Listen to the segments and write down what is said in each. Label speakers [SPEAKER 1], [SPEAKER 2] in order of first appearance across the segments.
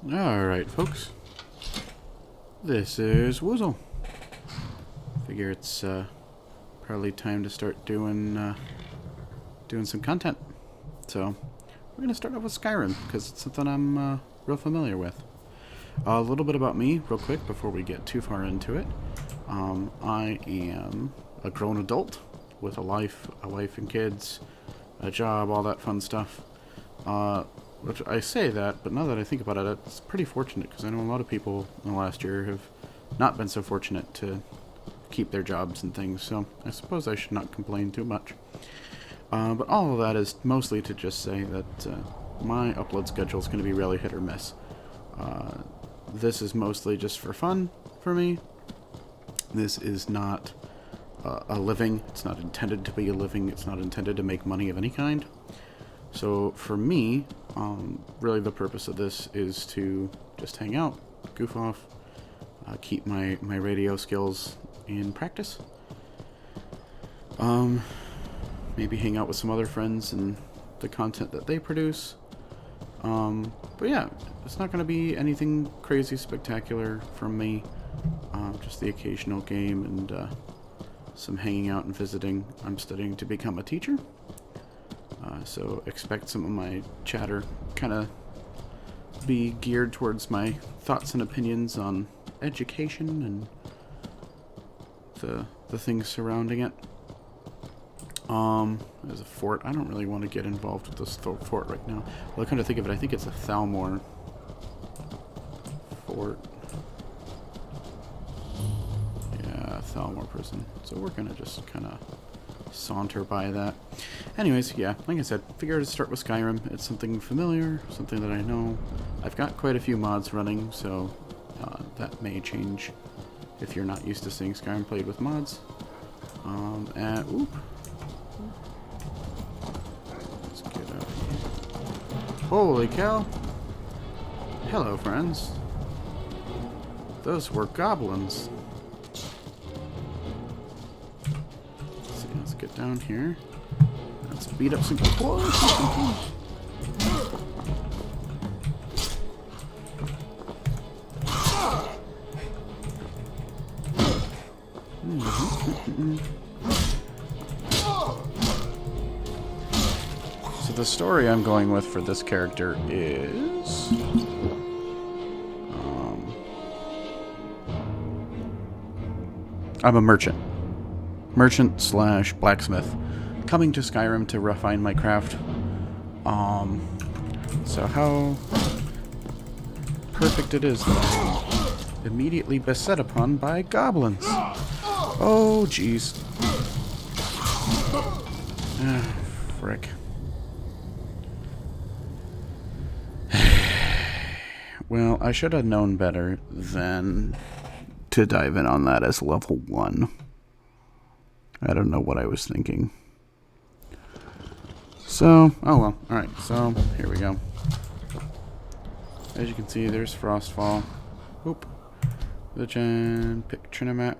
[SPEAKER 1] Alright, folks. This is Woozel. Figure it's probably time to start doing some content. So, we're going to start off with Skyrim, because it's something I'm real familiar with. A little bit about me, real quick, before we get too far into it. I am a grown adult with a life and kids, a job, all that fun stuff. Which I say that, but now that I think about it, it's pretty fortunate, because I know a lot of people in the last year have not been so fortunate to keep their jobs and things, so I suppose I should not complain too much. But all of that is mostly to just say that my upload schedule is going to be really hit or miss. This is mostly just for fun for me. This is not a living. It's not intended to be a living. It's not intended to make money of any kind. So for me, really the purpose of this is to just hang out, goof off, keep my radio skills in practice. Maybe hang out with some other friends and the content that they produce. But yeah, it's not going to be anything crazy spectacular from me. Just the occasional game and some hanging out and visiting. I'm studying to become a teacher. So expect some of my chatter kind of be geared towards my thoughts and opinions on education and the things surrounding it. There's a fort. I don't really want to get involved with this fort right now. Well, I kind of think of it, I think it's a Thalmor fort. Yeah, Thalmor prison. So we're gonna just kind of saunter by that. Anyways, yeah, like I said, figured to start with Skyrim. It's something familiar, something that I know. I've got quite a few mods running, so that may change if you're not used to seeing Skyrim played with mods. Oop. Let's get out here. Holy cow! Hello, friends. Those were goblins. Let's get down here. Let's beat up some people. So the story I'm going with for this character is I'm a merchant slash blacksmith, coming to Skyrim to refine my craft. So how perfect it is that I'm immediately beset upon by goblins. Oh, jeez. Ah, frick. Well, I should have known better than to dive in on that as level 1. I don't know what I was thinking. So, oh well. Alright, so here we go. As you can see, there's Frostfall. Oop. Pick Trinimac.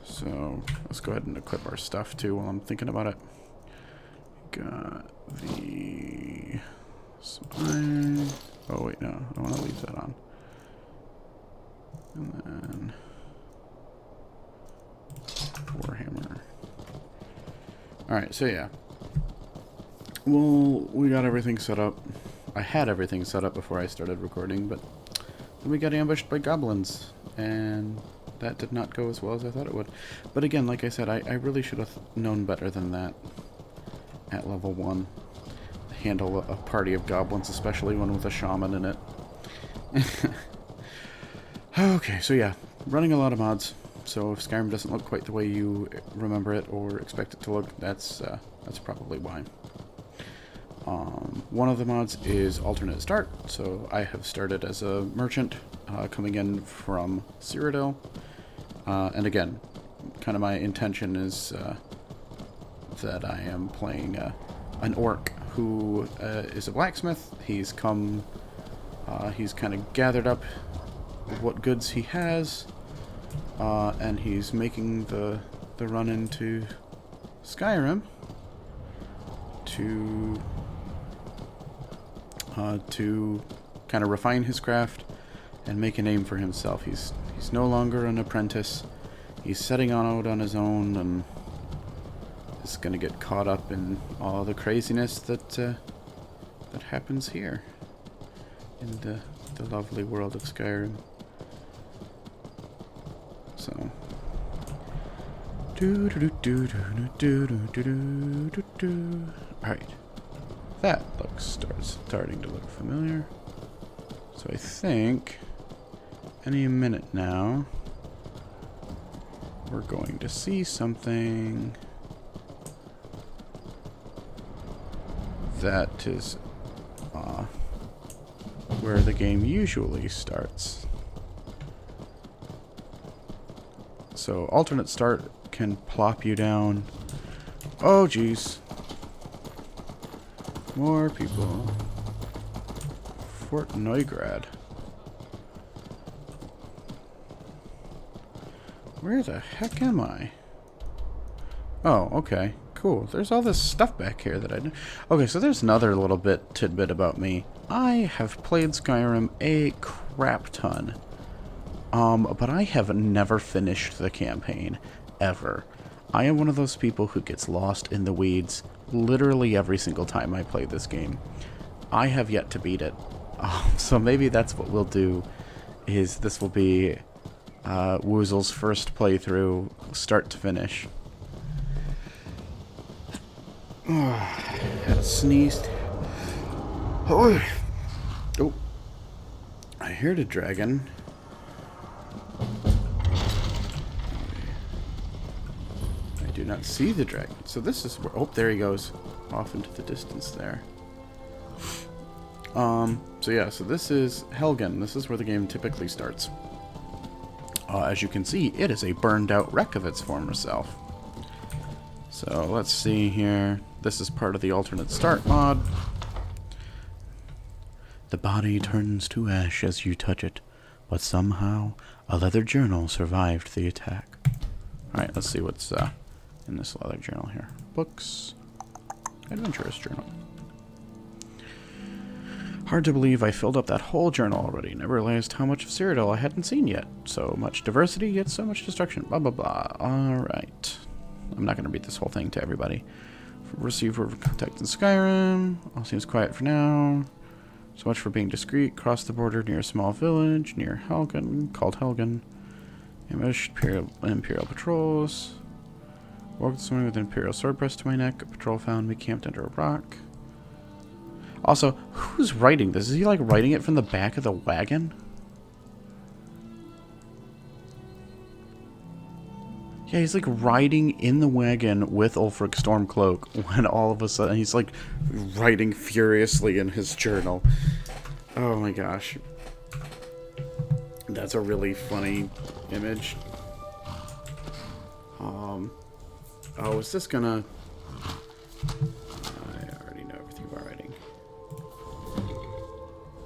[SPEAKER 1] So, let's go ahead and equip our stuff too while I'm thinking about it. Got the... iron. Oh wait, no. I want to leave that on. And then... Warhammer. Alright, so yeah. Well, we got everything set up. I had everything set up before I started recording, but then we got ambushed by goblins, and that did not go as well as I thought it would. But again, like I said, I really should have known better than that at level 1. Handle a party of goblins, especially one with a shaman in it. Okay, so yeah, running a lot of mods. So if Skyrim doesn't look quite the way you remember it or expect it to look, that's probably why. One of the mods is alternate start. So I have started as a merchant, coming in from Cyrodiil. And again, kind of my intention is that I am playing an orc who is a blacksmith. He's come, he's kind of gathered up what goods he has. And he's making the run into Skyrim to kind of refine his craft and make a name for himself. He's no longer an apprentice. He's setting out on his own and is going to get caught up in all the craziness that that happens here in the lovely world of Skyrim. So, alright. That looks starting to look familiar. So I think any minute now we're going to see something that is where the game usually starts. So alternate start can plop you down. Oh jeez. More people. Fort Neugrad. Where the heck am I? Oh, okay. Cool. There's all this stuff back here that I know. Okay, so there's another little tidbit about me. I have played Skyrim a crap ton. But I have never finished the campaign, ever. I am one of those people who gets lost in the weeds literally every single time I play this game. I have yet to beat it. So maybe that's what we'll do, is this will be Woozel's first playthrough, start to finish. Had a sneeze. Oh, I heard a dragon. I do not see the dragon. So this is where... Oh, there he goes. Off into the distance there. So yeah, so this is Helgen. This is where the game typically starts. As you can see, it is a burned out wreck of its former self. So let's see here. This is part of the alternate start mod. The body turns to ash as you touch it, but somehow a leather journal survived the attack. Alright, let's see what's in this leather journal here. Books. Adventurous journal. Hard to believe I filled up that whole journal already. Never realized how much of Cyrodiil I hadn't seen yet. So much diversity, yet so much destruction. Blah, blah, blah. Alright. I'm not going to read this whole thing to everybody. Receive word of contact in Skyrim. All seems quiet for now. So much for being discreet. Cross the border near a small village near Helgen, called Helgen. Ambushed Imperial patrols. Woke this morning with an Imperial sword pressed to my neck. A patrol found me camped under a rock. Also, who's writing this? Is he like writing it from the back of the wagon? Yeah, he's like riding in the wagon with Ulfric Stormcloak when all of a sudden he's like writing furiously in his journal. Oh my gosh. That's a really funny image. Oh, is this gonna... I already know everything about writing.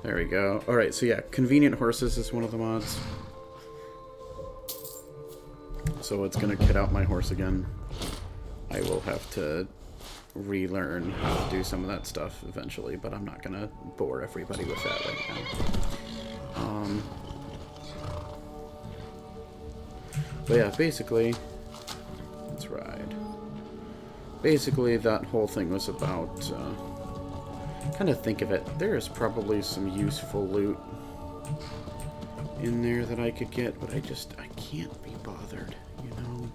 [SPEAKER 1] There we go. Alright, so yeah, convenient horses is one of the mods. So it's gonna kit out my horse again. I will have to relearn how to do some of that stuff eventually, but I'm not gonna bore everybody with that right now. But yeah, basically, let's ride. Basically, that whole thing was about, kind of think of it, there is probably some useful loot in there that I could get, but I can't be bothered, you know?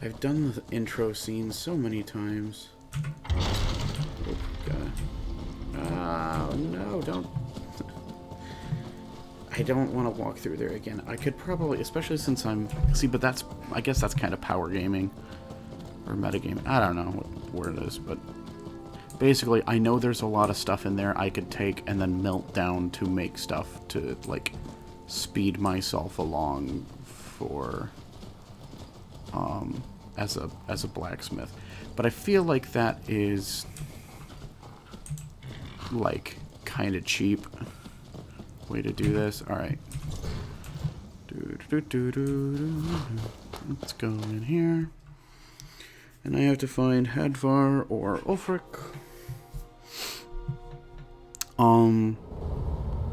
[SPEAKER 1] I've done the intro scene so many times. Oh, God. Oh, no, don't... I don't want to walk through there again. I could probably, especially since I'm... See, but that's... I guess that's kind of power gaming. Or metagaming. I don't know what word it is, but... Basically, I know there's a lot of stuff in there I could take and then melt down to make stuff to, like, speed myself along for... as a blacksmith. But I feel like that is... like, kind of cheap way to do this. Alright. Let's go in here. And I have to find Hadvar or Ulfric.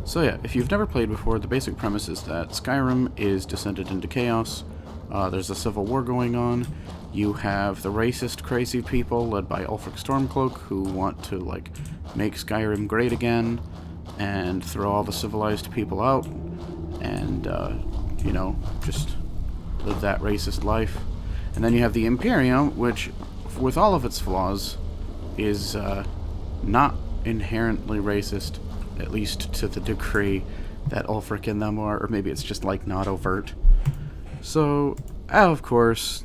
[SPEAKER 1] So yeah, if you've never played before, the basic premise is that Skyrim is descended into chaos. There's a civil war going on. You have the racist, crazy people led by Ulfric Stormcloak who want to, like, make Skyrim great again and throw all the civilized people out and, you know, just live that racist life. And then you have the Imperium, which, with all of its flaws, is not inherently racist, at least to the degree that Ulfric and them are, or maybe it's just, like, not overt. So, of course,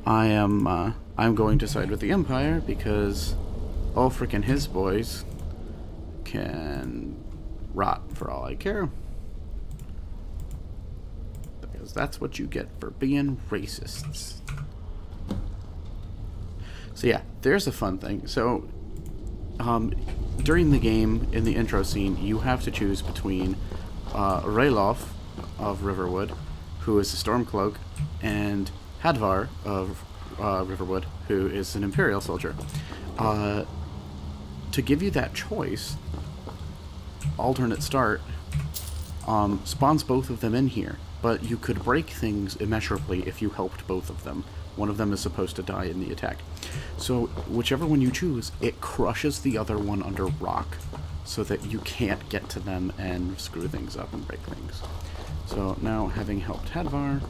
[SPEAKER 1] I'm going to side with the Empire because Ulfric and his boys can rot for all I care. Because that's what you get for being racists. So yeah, there's a fun thing. So, during the game, in the intro scene, you have to choose between Ralof of Riverwood, who is a Stormcloak, and Hadvar of Riverwood, who is an Imperial soldier. To give you that choice, alternate start spawns both of them in here, but you could break things immeasurably if you helped both of them. One of them is supposed to die in the attack. So whichever one you choose, it crushes the other one under rock, so that you can't get to them and screw things up and break things. So now, having helped Hadvar,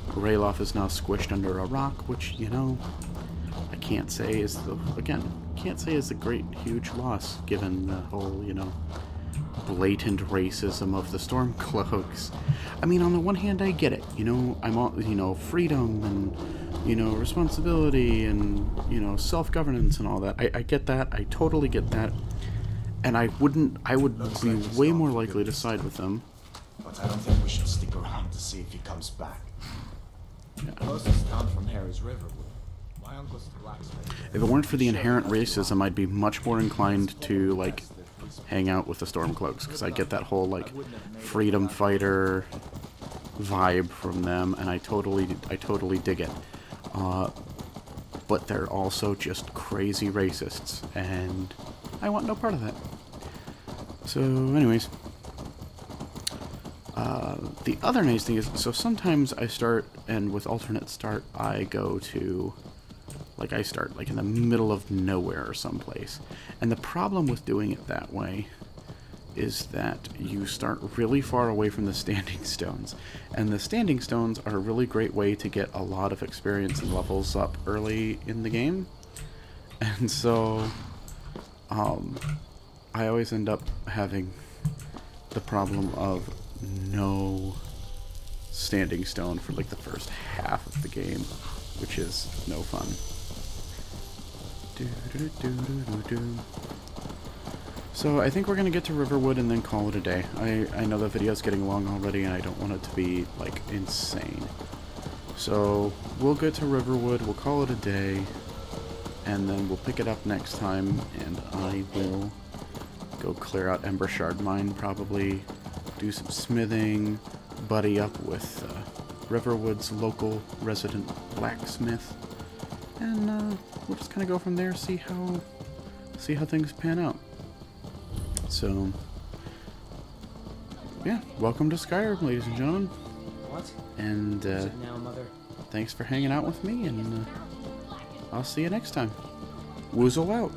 [SPEAKER 1] Ralof is now squished under a rock, which, you know, I can't say is a great, huge loss, given the whole, you know, blatant racism of the Stormcloaks. I mean, on the one hand, I get it. You know, I'm all, you know, freedom and, you know, responsibility and, you know, self-governance and all that. I get that. I totally get that. And I would be way more likely to side with them.
[SPEAKER 2] But I don't think we should stick around to see if he comes back.
[SPEAKER 3] Yeah. Closest town from here is Riverwood. My uncle's a blacksmith.
[SPEAKER 1] If it weren't for the inherent racism, I'd be much more inclined to, like, hang out with the Stormcloaks, because I get that whole, like, freedom fighter vibe from them, and I totally dig it. But they're also just crazy racists, and I want no part of that. So, anyways. The other nice thing is, so sometimes I start, and with alternate start, I go to, like, I start, like, in the middle of nowhere or someplace. And the problem with doing it that way is that you start really far away from the standing stones. And the standing stones are a really great way to get a lot of experience and levels up early in the game. And so, I always end up having the problem of no standing stone for, like, the first half of the game, which is no fun. So I think we're gonna get to Riverwood and then call it a day. I know the video's getting long already and I don't want it to be, like, insane. So we'll get to Riverwood, we'll call it a day, and then we'll pick it up next time, and I will go clear out Ember Shard Mine, probably do some smithing, buddy up with Riverwood's local resident blacksmith, and we'll just kind of go from there, see how things pan out. So, yeah, welcome to Skyrim, ladies and gentlemen.
[SPEAKER 3] What?
[SPEAKER 1] And
[SPEAKER 3] Is it now, Mother?
[SPEAKER 1] thanks for hanging out with me, and I'll see you next time. Woozel out.